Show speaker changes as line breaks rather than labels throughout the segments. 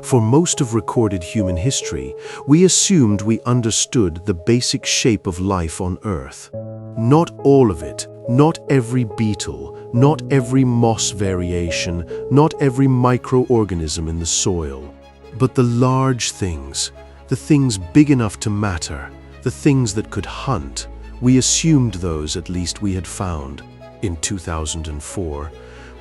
For most of recorded human history, we assumed we understood the basic shape of life on Earth. Not all of it, not every beetle, not every moss variation, not every microorganism in the soil, but the large things, the things big enough to matter, the things that could hunt. We assumed those at least we had found. In 2004,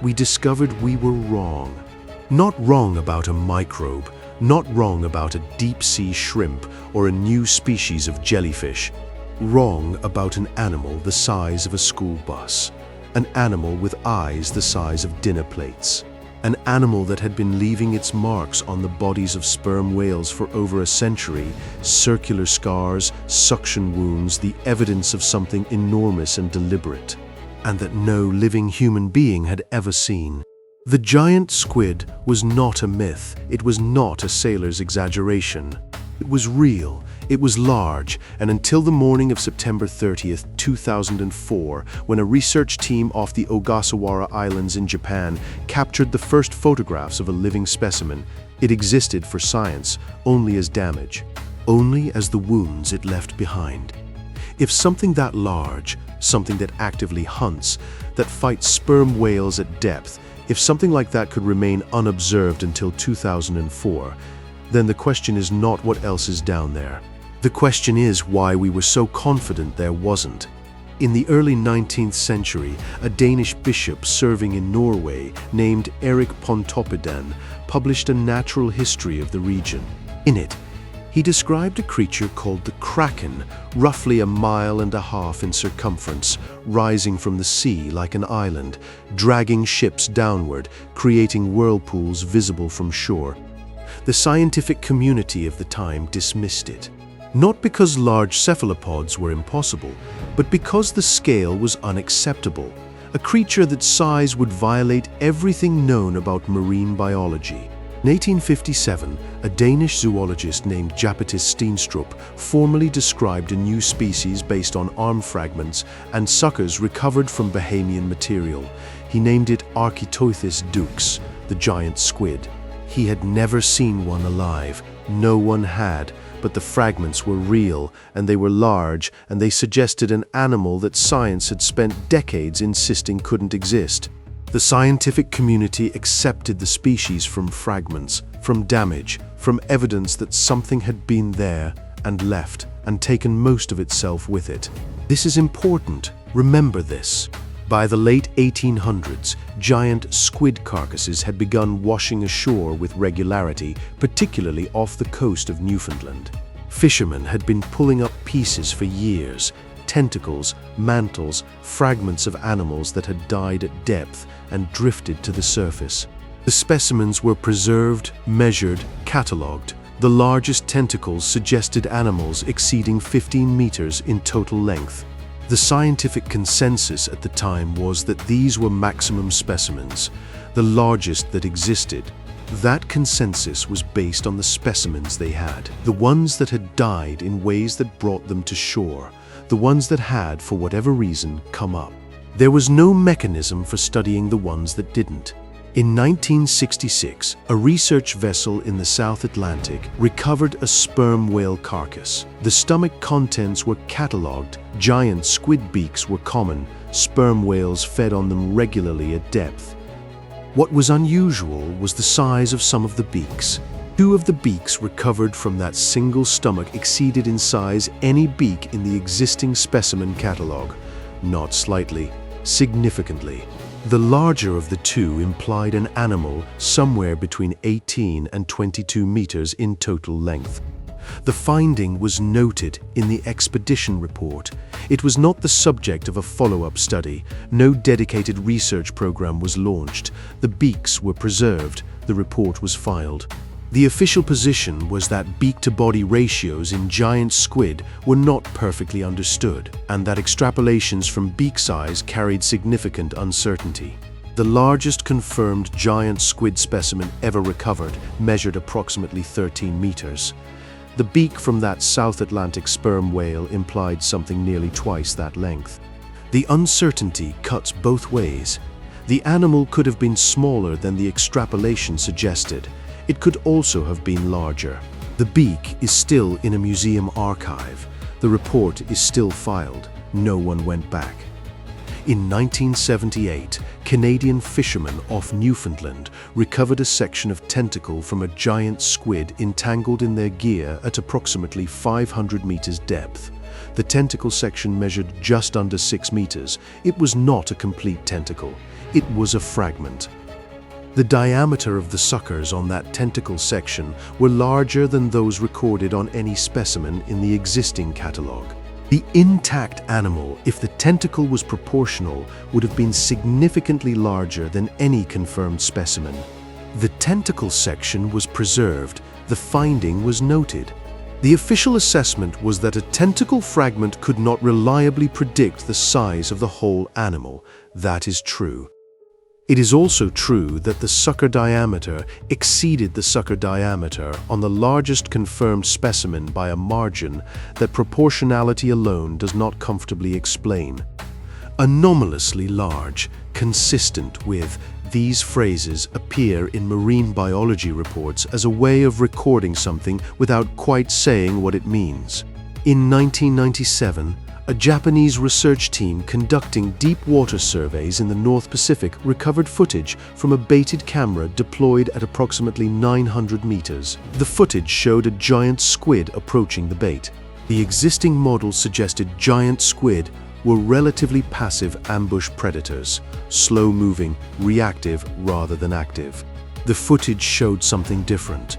we discovered we were wrong. Not wrong about a microbe, not wrong about a deep-sea shrimp or a new species of jellyfish. Wrong about an animal the size of a school bus. An animal with eyes the size of dinner plates. An animal that had been leaving its marks on the bodies of sperm whales for over a century, circular scars, suction wounds, the evidence of something enormous and deliberate, and that no living human being had ever seen. The giant squid was not a myth, it was not a sailor's exaggeration. It was real, it was large, and until the morning of September 30th, 2004, when a research team off the Ogasawara Islands in Japan captured the first photographs of a living specimen, it existed for science only as damage, only as the wounds it left behind. If something that large, something that actively hunts, that fights sperm whales at depth, if something like that could remain unobserved until 2004, then the question is not what else is down there. The question is why we were so confident there wasn't. In the early 19th century, a Danish bishop serving in Norway named Erik Pontoppidan published a natural history of the region. In it, he described a creature called the kraken, roughly 1.5 miles in circumference, rising from the sea like an island, dragging ships downward, creating whirlpools visible from shore. The scientific community of the time dismissed it. Not because large cephalopods were impossible, but because the scale was unacceptable. A creature that size would violate everything known about marine biology. In 1857, a Danish zoologist named Japetus Steenstrup formally described a new species based on arm fragments and suckers recovered from Bahamian material. He named it Architeuthis dux, the giant squid. He had never seen one alive. No one had, but the fragments were real, and they were large, and they suggested an animal that science had spent decades insisting couldn't exist. The scientific community accepted the species from fragments, from damage, from evidence that something had been there and left and taken most of itself with it. This is important. Remember this. By the late 1800s, giant squid carcasses had begun washing ashore with regularity, particularly off the coast of Newfoundland. Fishermen had been pulling up pieces for years, tentacles, mantles, fragments of animals that had died at depth and drifted to the surface. The specimens were preserved, measured, catalogued. The largest tentacles suggested animals exceeding 15 meters in total length. The scientific consensus at the time was that these were maximum specimens, the largest that existed. That consensus was based on the specimens they had, the ones that had died in ways that brought them to shore, the ones that had, for whatever reason, come up. There was no mechanism for studying the ones that didn't. In 1966, a research vessel in the South Atlantic recovered a sperm whale carcass. The stomach contents were catalogued, giant squid beaks were common, sperm whales fed on them regularly at depth. What was unusual was the size of some of the beaks. 2 of the beaks recovered from that single stomach exceeded in size any beak in the existing specimen catalogue. Not slightly, significantly. The larger of the 2 implied an animal somewhere between 18 and 22 meters in total length. The finding was noted in the expedition report. It was not the subject of a follow-up study. No dedicated research program was launched. The beaks were preserved. The report was filed. The official position was that beak-to-body ratios in giant squid were not perfectly understood, and that extrapolations from beak size carried significant uncertainty. The largest confirmed giant squid specimen ever recovered measured approximately 13 meters. The beak from that South Atlantic sperm whale implied something nearly twice that length. The uncertainty cuts both ways. The animal could have been smaller than the extrapolation suggested. It could also have been larger. The beak is still in a museum archive. The report is still filed. No one went back. In 1978, Canadian fishermen off Newfoundland recovered a section of tentacle from a giant squid entangled in their gear at approximately 500 meters depth. The tentacle section measured just under 6 meters. It was not a complete tentacle. It was a fragment. The diameter of the suckers on that tentacle section were larger than those recorded on any specimen in the existing catalogue. The intact animal, if the tentacle was proportional, would have been significantly larger than any confirmed specimen. The tentacle section was preserved. The finding was noted. The official assessment was that a tentacle fragment could not reliably predict the size of the whole animal. That is true. It is also true that the sucker diameter exceeded the sucker diameter on the largest confirmed specimen by a margin that proportionality alone does not comfortably explain. Anomalously large, consistent with, these phrases appear in marine biology reports as a way of recording something without quite saying what it means. In 1997, a Japanese research team conducting deep water surveys in the North Pacific recovered footage from a baited camera deployed at approximately 900 meters. The footage showed a giant squid approaching the bait. The existing model suggested giant squid were relatively passive ambush predators, slow-moving, reactive rather than active. The footage showed something different.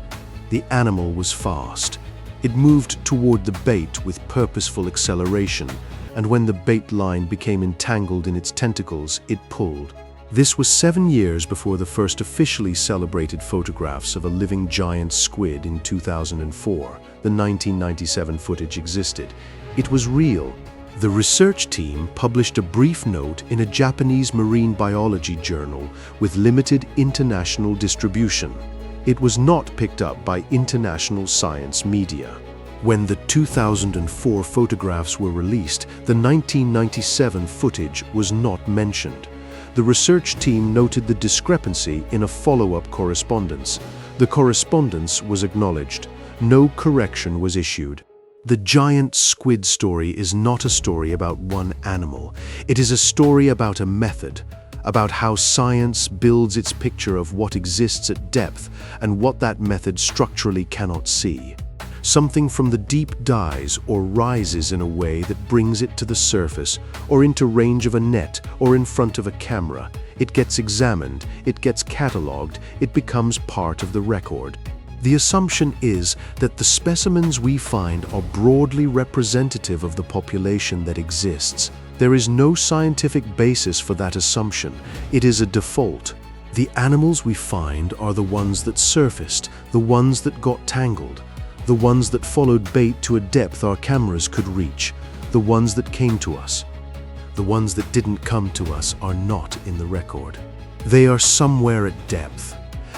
The animal was fast. It moved toward the bait with purposeful acceleration, and when the bait line became entangled in its tentacles, it pulled. This was 7 years before the first officially celebrated photographs of a living giant squid in 2004. The 1997 footage existed. It was real. The research team published a brief note in a Japanese marine biology journal with limited international distribution. It was not picked up by international science media. When the 2004 photographs were released, the 1997 footage was not mentioned. The research team noted the discrepancy in a follow-up correspondence. The correspondence was acknowledged. No correction was issued. The giant squid story is not a story about one animal. It is a story about a method, about how science builds its picture of what exists at depth and what that method structurally cannot see. Something from the deep dies or rises in a way that brings it to the surface, or into range of a net, or in front of a camera. It gets examined, it gets catalogued, it becomes part of the record. The assumption is that the specimens we find are broadly representative of the population that exists. There is no scientific basis for that assumption. It is a default. The animals we find are the ones that surfaced, the ones that got tangled, the ones that followed bait to a depth our cameras could reach, the ones that came to us. The ones that didn't come to us are not in the record. They are somewhere at depth,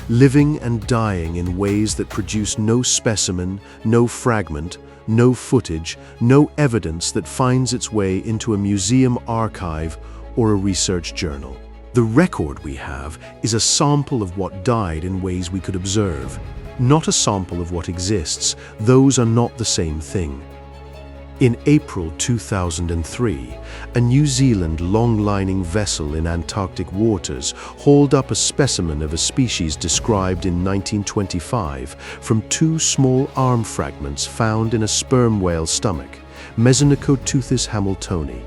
living and dying in ways that produce no specimen, no fragment, no footage, no evidence that finds its way into a museum archive or a research journal. The record we have is a sample of what died in ways we could observe, not a sample of what exists. Those are not the same thing. In April 2003, a New Zealand long-lining vessel in Antarctic waters hauled up a specimen of a species described in 1925 from 2 small arm fragments found in a sperm whale stomach, Mesonychoteuthis hamiltoni,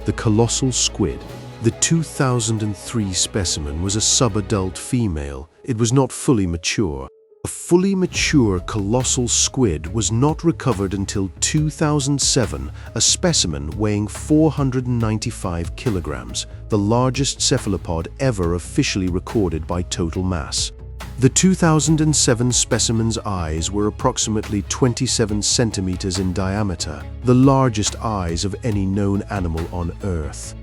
the colossal squid. The 2003 specimen was a subadult female. It was not fully mature. A fully mature colossal squid was not recovered until 2007, a specimen weighing 495 kilograms, the largest cephalopod ever officially recorded by total mass. The 2007 specimen's eyes were approximately 27 centimeters in diameter, the largest eyes of any known animal on Earth.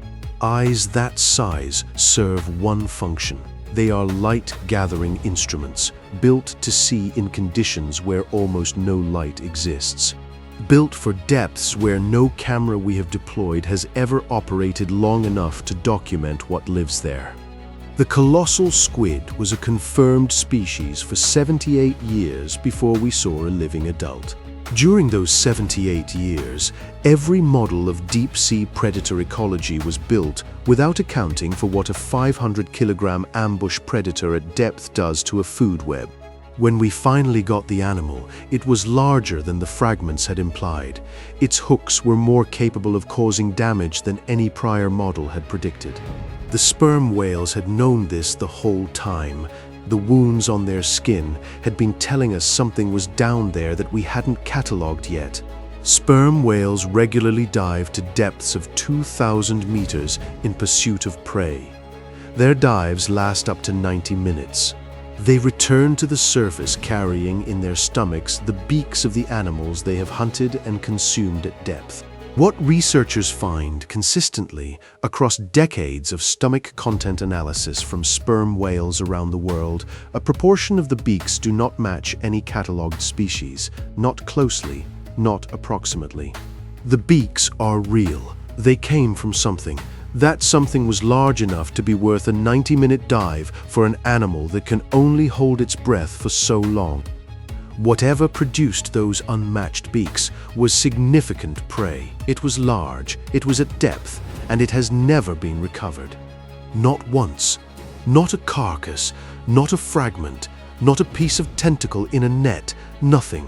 Eyes that size serve one function. They are light-gathering instruments, built to see in conditions where almost no light exists. Built for depths where no camera we have deployed has ever operated long enough to document what lives there. The colossal squid was a confirmed species for 78 years before we saw a living adult. During those 78 years, every model of deep-sea predator ecology was built without accounting for what a 500-kilogram ambush predator at depth does to a food web. When we finally got the animal, it was larger than the fragments had implied. Its hooks were more capable of causing damage than any prior model had predicted. The sperm whales had known this the whole time. The wounds on their skin had been telling us something was down there that we hadn't catalogued yet. Sperm whales regularly dive to depths of 2,000 meters in pursuit of prey. Their dives last up to 90 minutes. They return to the surface carrying in their stomachs the beaks of the animals they have hunted and consumed at depth. What researchers find consistently across decades of stomach content analysis from sperm whales around the world, a proportion of the beaks do not match any catalogued species, not closely, not approximately. The beaks are real. They came from something. That something was large enough to be worth a 90-minute dive for an animal that can only hold its breath for so long. Whatever produced those unmatched beaks was significant prey. It was large, it was at depth, and it has never been recovered. Not once. Not a carcass, not a fragment, not a piece of tentacle in a net, nothing.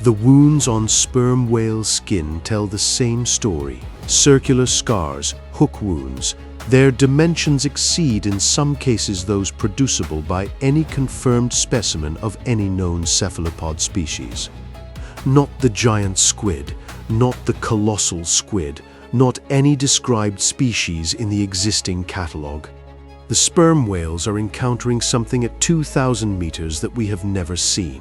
The wounds on sperm whale skin tell the same story. Circular scars, hook wounds. Their dimensions exceed in some cases those producible by any confirmed specimen of any known cephalopod species. Not the giant squid, not the colossal squid, not any described species in the existing catalogue. The sperm whales are encountering something at 2,000 meters that we have never seen.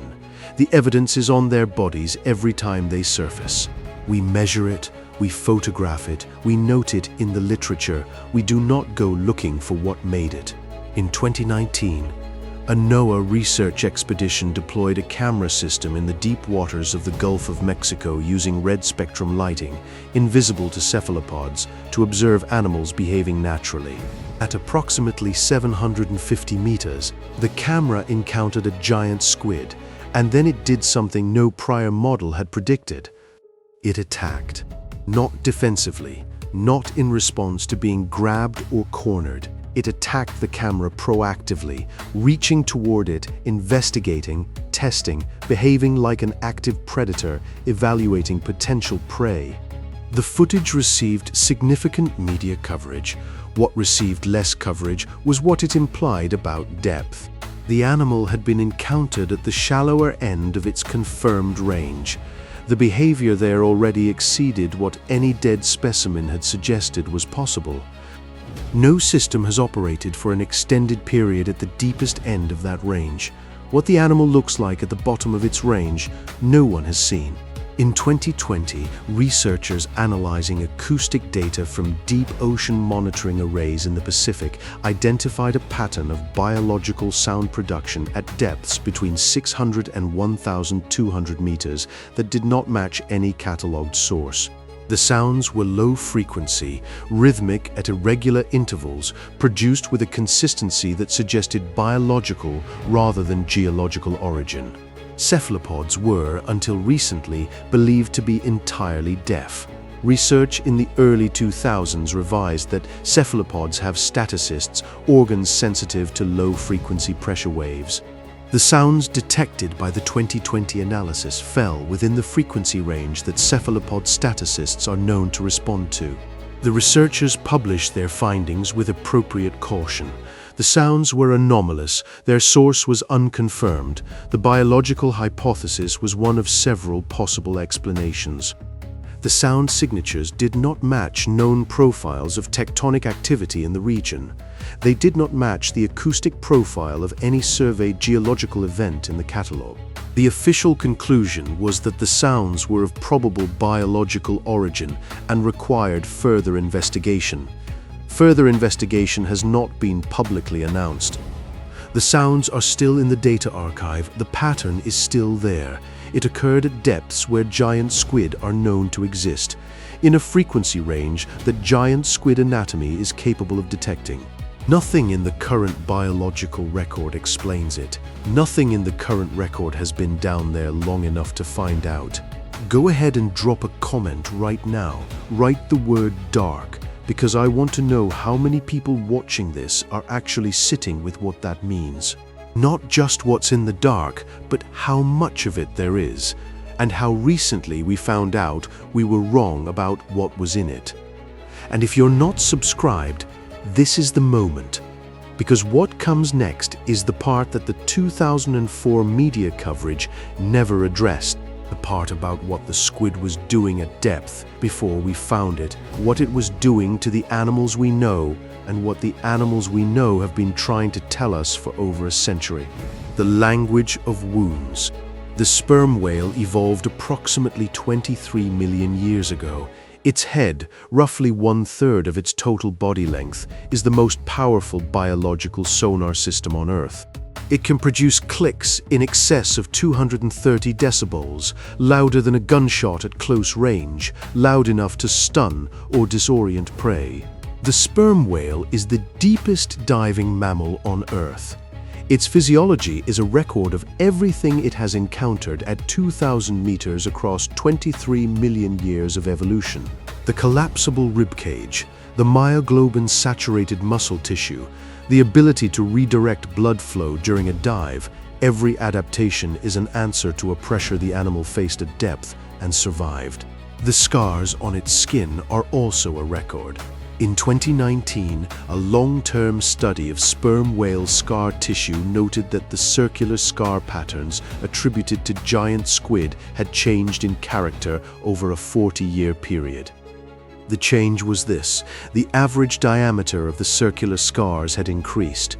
The evidence is on their bodies every time they surface. We measure it, we photograph it, we note it in the literature. We do not go looking for what made it. In 2019, a NOAA research expedition deployed a camera system in the deep waters of the Gulf of Mexico using red spectrum lighting, invisible to cephalopods, to observe animals behaving naturally. At approximately 750 meters, the camera encountered a giant squid, and then it did something no prior model had predicted. It attacked. Not defensively, not in response to being grabbed or cornered. It attacked the camera proactively, reaching toward it, investigating, testing, behaving like an active predator, evaluating potential prey. The footage received significant media coverage. What received less coverage was what it implied about depth. The animal had been encountered at the shallower end of its confirmed range. The behavior there already exceeded what any dead specimen had suggested was possible. No system has operated for an extended period at the deepest end of that range. What the animal looks like at the bottom of its range, no one has seen. In 2020, researchers analyzing acoustic data from deep ocean monitoring arrays in the Pacific identified a pattern of biological sound production at depths between 600 and 1,200 meters that did not match any catalogued source. The sounds were low frequency, rhythmic at irregular intervals, produced with a consistency that suggested biological rather than geological origin. Cephalopods were, until recently, believed to be entirely deaf. Research in the early 2000s revised that cephalopods have statocysts, organs sensitive to low-frequency pressure waves. The sounds detected by the 2020 analysis fell within the frequency range that cephalopod statocysts are known to respond to. The researchers published their findings with appropriate caution. The sounds were anomalous, their source was unconfirmed. The biological hypothesis was one of several possible explanations. The sound signatures did not match known profiles of tectonic activity in the region. They did not match the acoustic profile of any surveyed geological event in the catalogue. The official conclusion was that the sounds were of probable biological origin and required further investigation. Further investigation has not been publicly announced. The sounds are still in the data archive. The pattern is still there. It occurred at depths where giant squid are known to exist, in a frequency range that giant squid anatomy is capable of detecting. Nothing in the current biological record explains it. Nothing in the current record has been down there long enough to find out. Go ahead and drop a comment right now. Write the word dark, because I want to know how many people watching this are actually sitting with what that means. Not just what's in the dark, but how much of it there is, and how recently we found out we were wrong about what was in it. And if you're not subscribed, this is the moment, because what comes next is the part that the 2004 media coverage never addressed. The part about what the squid was doing at depth before we found it, what it was doing to the animals we know, and what the animals we know have been trying to tell us for over a century. The language of wounds. The sperm whale evolved approximately 23 million years ago. Its head, roughly 1/3 of its total body length, is the most powerful biological sonar system on Earth. It can produce clicks in excess of 230 decibels, louder than a gunshot at close range, loud enough to stun or disorient prey. The sperm whale is the deepest diving mammal on Earth. Its physiology is a record of everything it has encountered at 2,000 meters across 23 million years of evolution. The collapsible ribcage, the myoglobin-saturated muscle tissue, the ability to redirect blood flow during a dive, every adaptation is an answer to a pressure the animal faced at depth and survived. The scars on its skin are also a record. In 2019, a long-term study of sperm whale scar tissue noted that the circular scar patterns attributed to giant squid had changed in character over a 40-year period. The change was this: the average diameter of the circular scars had increased.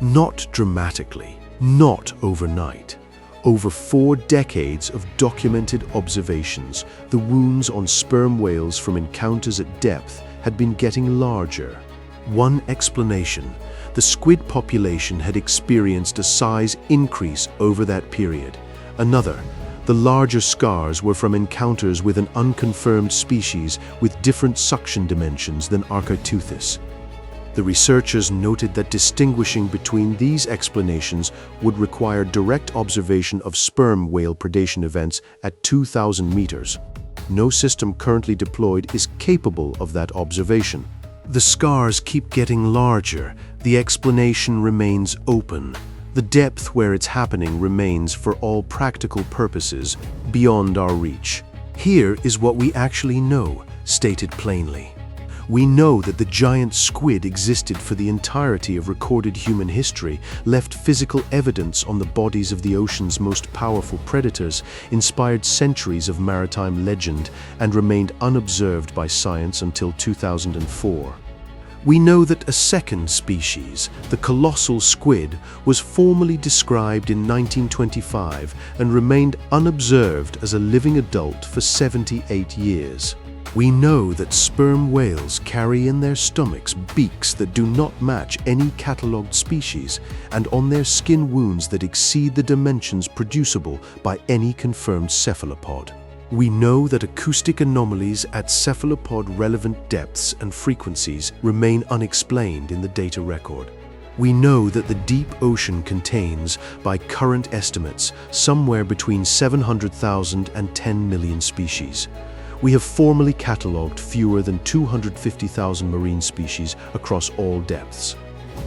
Not dramatically, not overnight. Over 4 decades of documented observations, the wounds on sperm whales from encounters at depth had been getting larger. One explanation: the squid population had experienced a size increase over that period. Another: the larger scars were from encounters with an unconfirmed species with different suction dimensions than Archaeoteuthis. The researchers noted that distinguishing between these explanations would require direct observation of sperm whale predation events at 2,000 meters. No system currently deployed is capable of that observation. The scars keep getting larger. The explanation remains open. The depth where it's happening remains, for all practical purposes, beyond our reach. Here is what we actually know, stated plainly. We know that the giant squid existed for the entirety of recorded human history, left physical evidence on the bodies of the ocean's most powerful predators, inspired centuries of maritime legend, and remained unobserved by science until 2004. We know that a second species, the colossal squid, was formally described in 1925 and remained unobserved as a living adult for 78 years. We know that sperm whales carry in their stomachs beaks that do not match any catalogued species, and on their skin wounds that exceed the dimensions producible by any confirmed cephalopod. We know that acoustic anomalies at cephalopod-relevant depths and frequencies remain unexplained in the data record. We know that the deep ocean contains, by current estimates, somewhere between 700,000 and 10 million species. We have formally catalogued fewer than 250,000 marine species across all depths.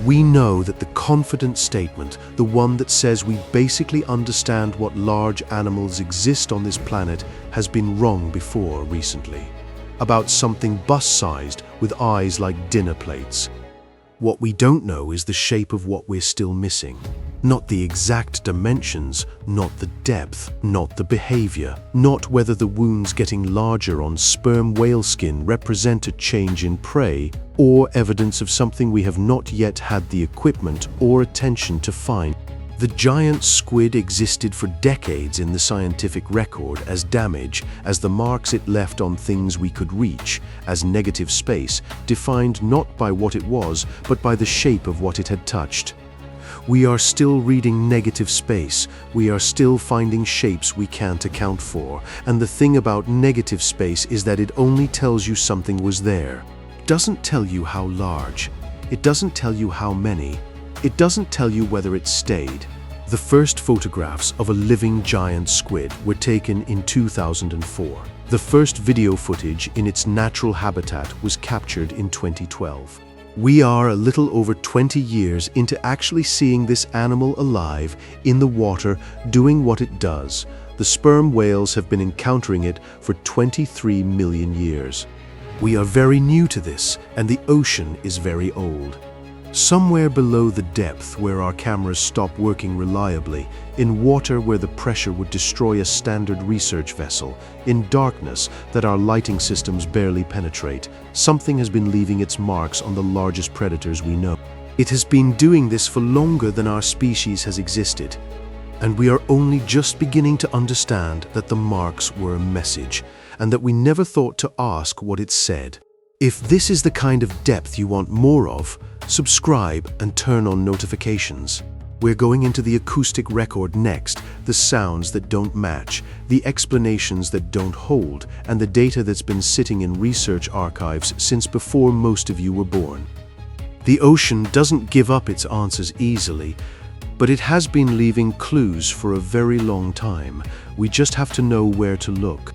We know that the confident statement, the one that says we basically understand what large animals exist on this planet, has been wrong before recently. About something bus-sized with eyes like dinner plates. What we don't know is the shape of what we're still missing. Not the exact dimensions, not the depth, not the behavior, not whether the wounds getting larger on sperm whale skin represent a change in prey, or evidence of something we have not yet had the equipment or attention to find. The giant squid existed for decades in the scientific record as damage, as the marks it left on things we could reach, as negative space, defined not by what it was, but by the shape of what it had touched. We are still reading negative space, we are still finding shapes we can't account for, and the thing about negative space is that it only tells you something was there. It doesn't tell you how large. It doesn't tell you how many. It doesn't tell you whether it stayed. The first photographs of a living giant squid were taken in 2004. The first video footage in its natural habitat was captured in 2012. We are a little over 20 years into actually seeing this animal alive in the water doing what it does. The sperm whales have been encountering it for 23 million years. We are very new to this, and the ocean is very old. Somewhere below the depth where our cameras stop working reliably, in water where the pressure would destroy a standard research vessel, in darkness that our lighting systems barely penetrate, something has been leaving its marks on the largest predators we know. It has been doing this for longer than our species has existed, and we are only just beginning to understand that the marks were a message, and that we never thought to ask what it said. If this is the kind of depth you want more of, subscribe and turn on notifications. We're going into the acoustic record next, the sounds that don't match, the explanations that don't hold, and the data that's been sitting in research archives since before most of you were born. The ocean doesn't give up its answers easily, but it has been leaving clues for a very long time. We just have to know where to look.